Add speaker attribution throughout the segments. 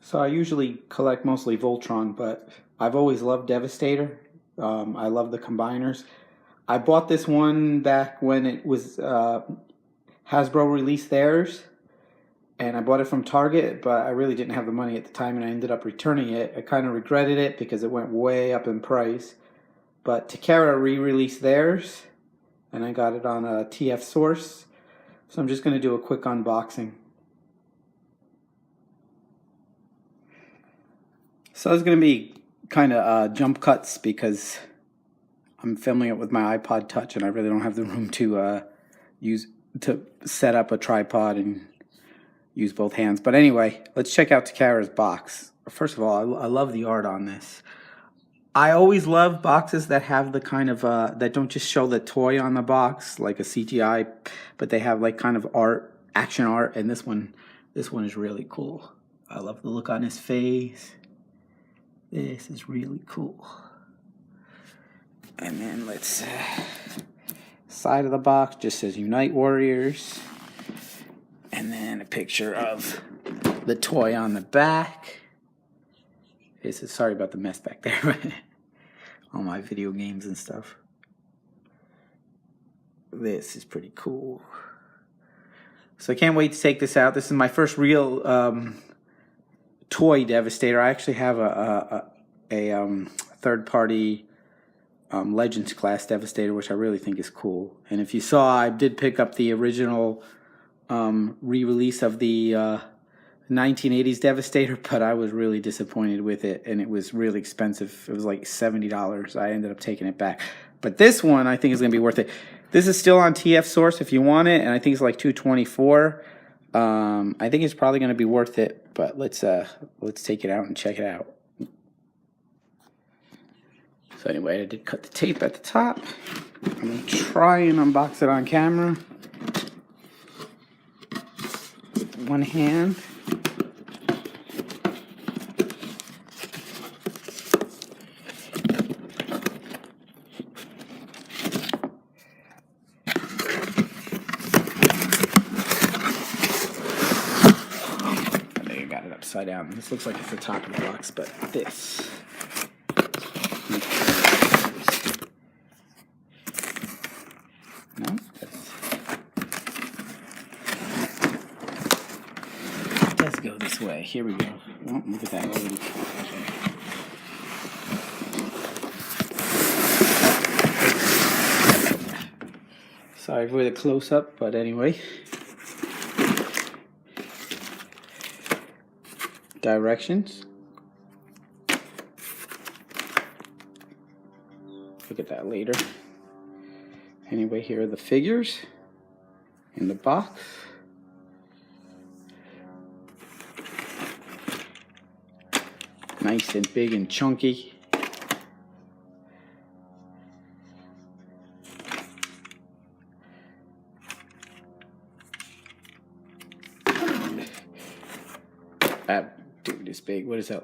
Speaker 1: So I usually collect mostly Voltron, but I've always loved Devastator. I love the combiners. I bought this one back when it was Hasbro released theirs, and I bought it from Target, but I really didn't have the money at the time, and I ended up returning it. I kind of regretted it because it went way up in price. But Takara re-released theirs, and I got it on a TF Source. So I'm just going to do a quick unboxing. So it's going to be kind of jump cuts because I'm filming it with my iPod Touch, and I really don't have the room to set up a tripod and use both hands. But anyway, let's check out Takara's box. First of all, I love the art on this. I always love boxes that have the kind of that don't just show the toy on the box like a CGI, but they have like kind of art, action art, and this one is really cool. I love the look on his face. This is really cool. And then let's side of the box just says Unite Warriors, and then a picture of the toy on the back. This is, sorry about the mess back there. All my video games and stuff. This is pretty cool. So I can't wait to take this out. This is my first real toy Devastator. I actually have a third-party Legends class Devastator, which I really think is cool. And if you saw, I did pick up the original re-release of the 1980s Devastator, but I was really disappointed with it, and it was really expensive. It was like $70. I ended up taking it back. But this one I think is going to be worth it. This is still on TF Source if you want it, and I think it's like $224. I think it's probably going to be worth it, but let's take it out and check it out. So anyway, I did cut the tape at the top. I'm going to try and unbox it on camera. One hand. Upside down. This looks like it's the top of the box, but this. No? Let's go this way. Here we go. Oh, look at that already. Sorry for the close-up, but anyway. Directions. Look at that later. Anyway, here are the figures in the box. Nice and big and chunky. Dude, this big. What is that?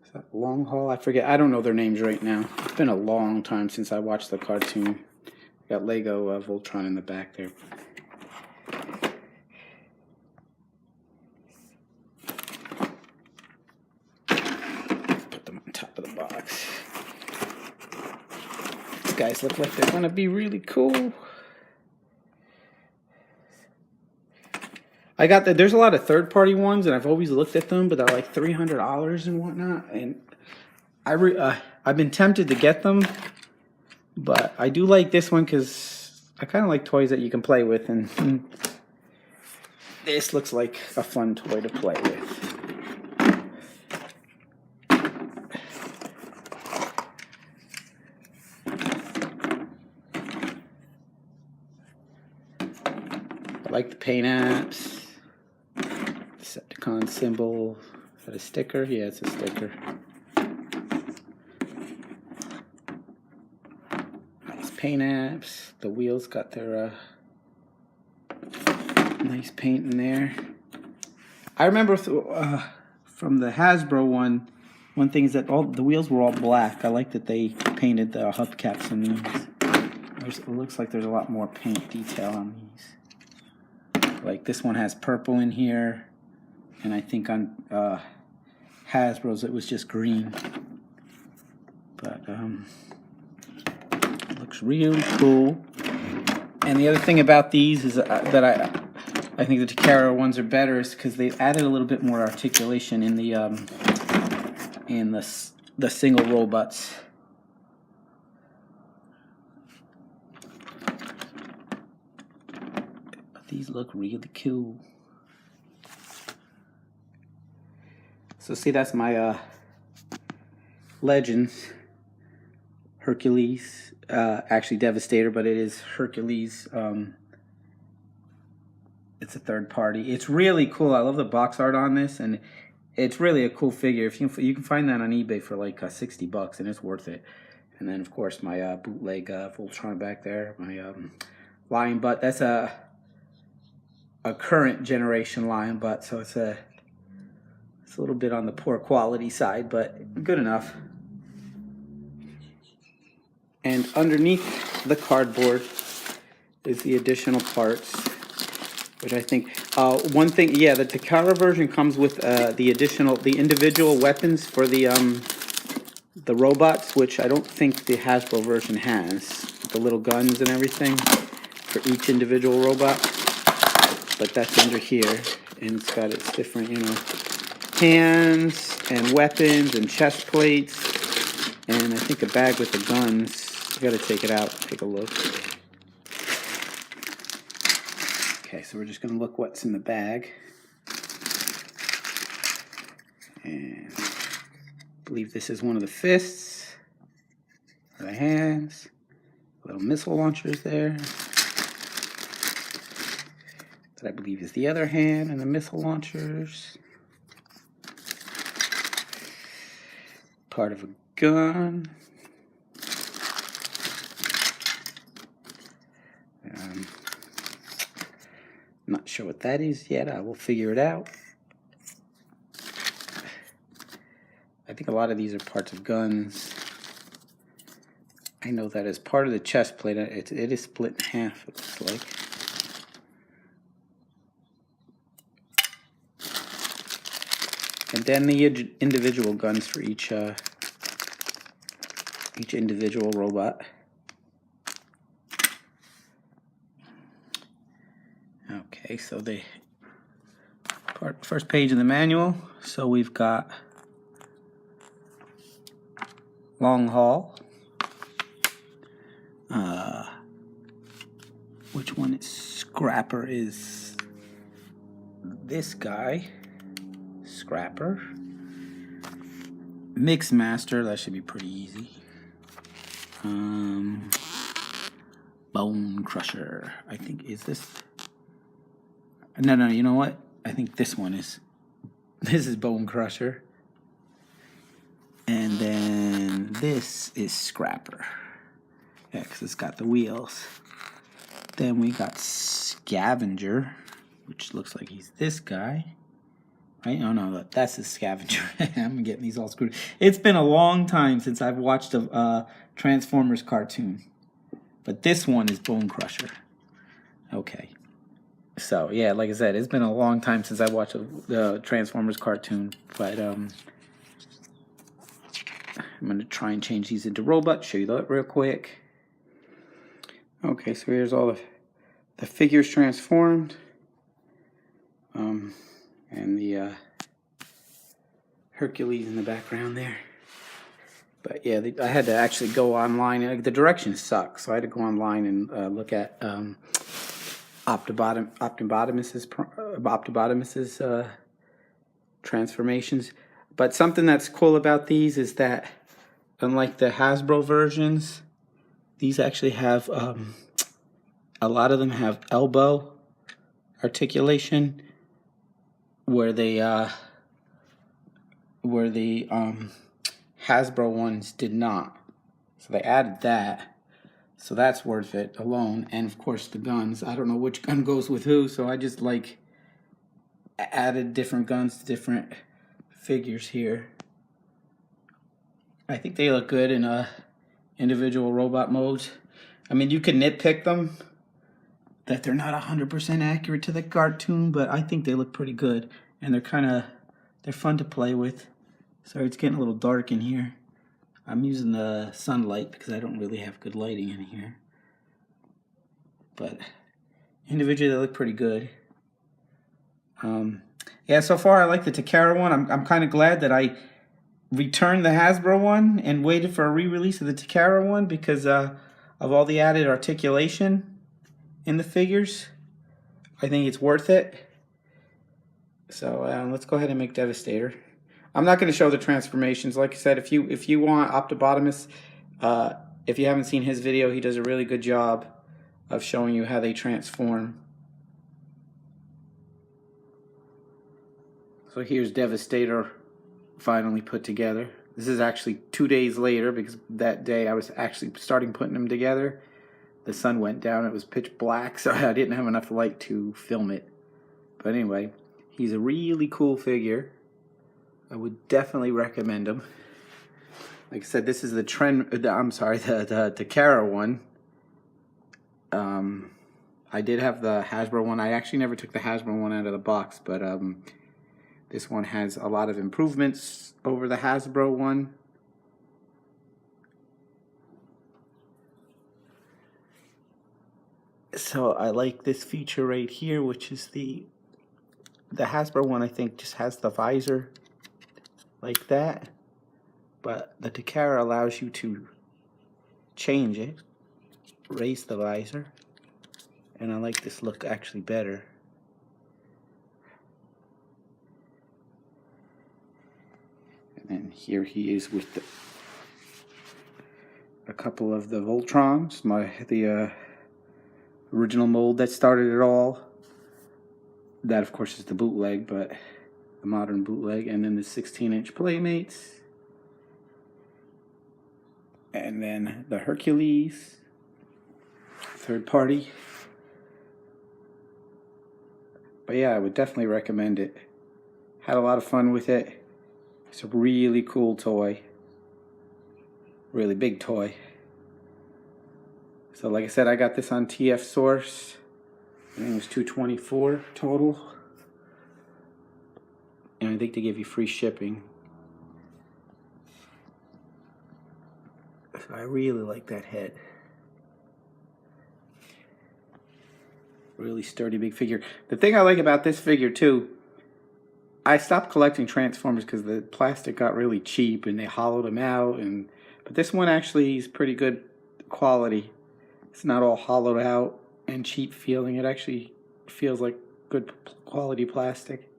Speaker 1: Is that Long Haul? I forget. I don't know their names right now. It's been a long time since I watched the cartoon. Got Lego Voltron in the back there. Put them on top of the box. These guys look like they're gonna be really cool. I got that. There's a lot of third-party ones, and I've always looked at them, but they're like $300 and whatnot. And I've been tempted to get them, but I do like this one because I kind of like toys that you can play with, and this looks like a fun toy to play with. I like the paint apps. Decepticon symbol. Is that a sticker? Yeah, it's a sticker. Nice paint apps. The wheels got their nice paint in there. I remember from the Hasbro one thing is that all the wheels were all black. I like that they painted the hubcaps in these. It looks like there's a lot more paint detail on these. Like this one has purple in here. and I think on Hasbro's it was just green. But it looks really cool. And the other thing about these is that I think the Takara ones are better is because they added a little bit more articulation in the single roll butts. But these look really cool. So see, that's my Legends Hercules, actually Devastator, but it is Hercules. It's a third party. It's really cool. I love the box art on this, and it's really a cool figure. If you can find that on eBay for like $60, and it's worth it. And then of course my bootleg Voltron back there, my lion butt. That's a current generation lion butt, so it's a little bit on the poor quality side, but good enough. And underneath the cardboard is the additional parts, which I think, one thing, yeah, the Takara version comes with the individual weapons for the robots, which I don't think the Hasbro version has. The little guns and everything for each individual robot. But that's under here, and it's got its different, hands and weapons and chest plates, and I think a bag with the guns. You gotta take it out, take a look. Okay, so we're just gonna look what's in the bag. And I believe this is one of the fists, the hands, little missile launchers there. That I believe is the other hand, and the missile launchers. Part of a gun. Not sure what that is yet. I will figure it out. I think a lot of these are parts of guns. I know that as part of the chest plate, it is split in half, it looks like. And then the individual guns for each individual robot. Okay, so the first page of the manual. So we've got long haul. Which one is Scrapper? Is this guy? Scrapper. Mix Master, that should be pretty easy. Bone Crusher, I think, is this? No, you know what? I think this one is. This is Bone Crusher. And then this is Scrapper. Yeah, because it's got the wheels. Then we got Scavenger, which looks like he's this guy. Right? Oh no, that's the Scavenger. I'm getting these all screwed. It's been a long time since I've watched a Transformers cartoon. But this one is Bone Crusher. Okay. So, yeah, like I said, it's been a long time since I watched the Transformers cartoon. But I'm going to try and change these into robots. Show you that real quick. Okay, so here's all the figures transformed. And the Hercules in the background there. But yeah, I had to actually go online. The directions suck, so I had to go online and look at Optibotimus's transformations. But something that's cool about these is that, unlike the Hasbro versions, these actually have a lot of them have elbow articulation, where the Hasbro ones did not. So they added that. So that's worth it alone. And of course the guns. I don't know which gun goes with who, so I just like added different guns to different figures here. I think they look good in individual robot modes. I mean, you can nitpick them that they're not 100% accurate to the cartoon, but I think they look pretty good. and they're fun to play with. Sorry, it's getting a little dark in here. I'm using the sunlight because I don't really have good lighting in here. But individually, they look pretty good. Yeah, so far I like the Takara one. I'm kind of glad that I returned the Hasbro one and waited for a re-release of the Takara one because of all the added articulation in the figures. I think it's worth it. So let's go ahead and make Devastator. I'm not going to show the transformations. Like I said, if you want Optobotomus, if you haven't seen his video, he does a really good job of showing you how they transform. So here's Devastator finally put together. This is actually 2 days later because that day I was actually starting putting them together. The sun went down, it was pitch black, so I didn't have enough light to film it. But anyway, he's a really cool figure. I would definitely recommend him. Like I said, this is the Takara one. I did have the Hasbro one. I actually never took the Hasbro one out of the box, but this one has a lot of improvements over the Hasbro one. So I like this feature right here, which is the Hasbro one, I think, just has the visor like that. But the Takara allows you to change it, raise the visor, and I like this look actually better. And then here he is with a couple of the Voltrons, the original mold that started it all. That, of course, is the bootleg, but the modern bootleg. And then the 16-inch Playmates. And then the Hercules, third party. But yeah, I would definitely recommend it. Had a lot of fun with it. It's a really cool toy. Really big toy. So like I said, I got this on TF Source. I think it was $224 total. And I think they give you free shipping. So I really like that head. Really sturdy big figure. The thing I like about this figure too, I stopped collecting Transformers because the plastic got really cheap and they hollowed them out. But this one actually is pretty good quality. It's not all hollowed out and cheap feeling. It actually feels like good quality plastic.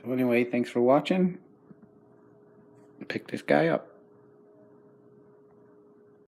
Speaker 1: So anyway, thanks for watching. Pick this guy up.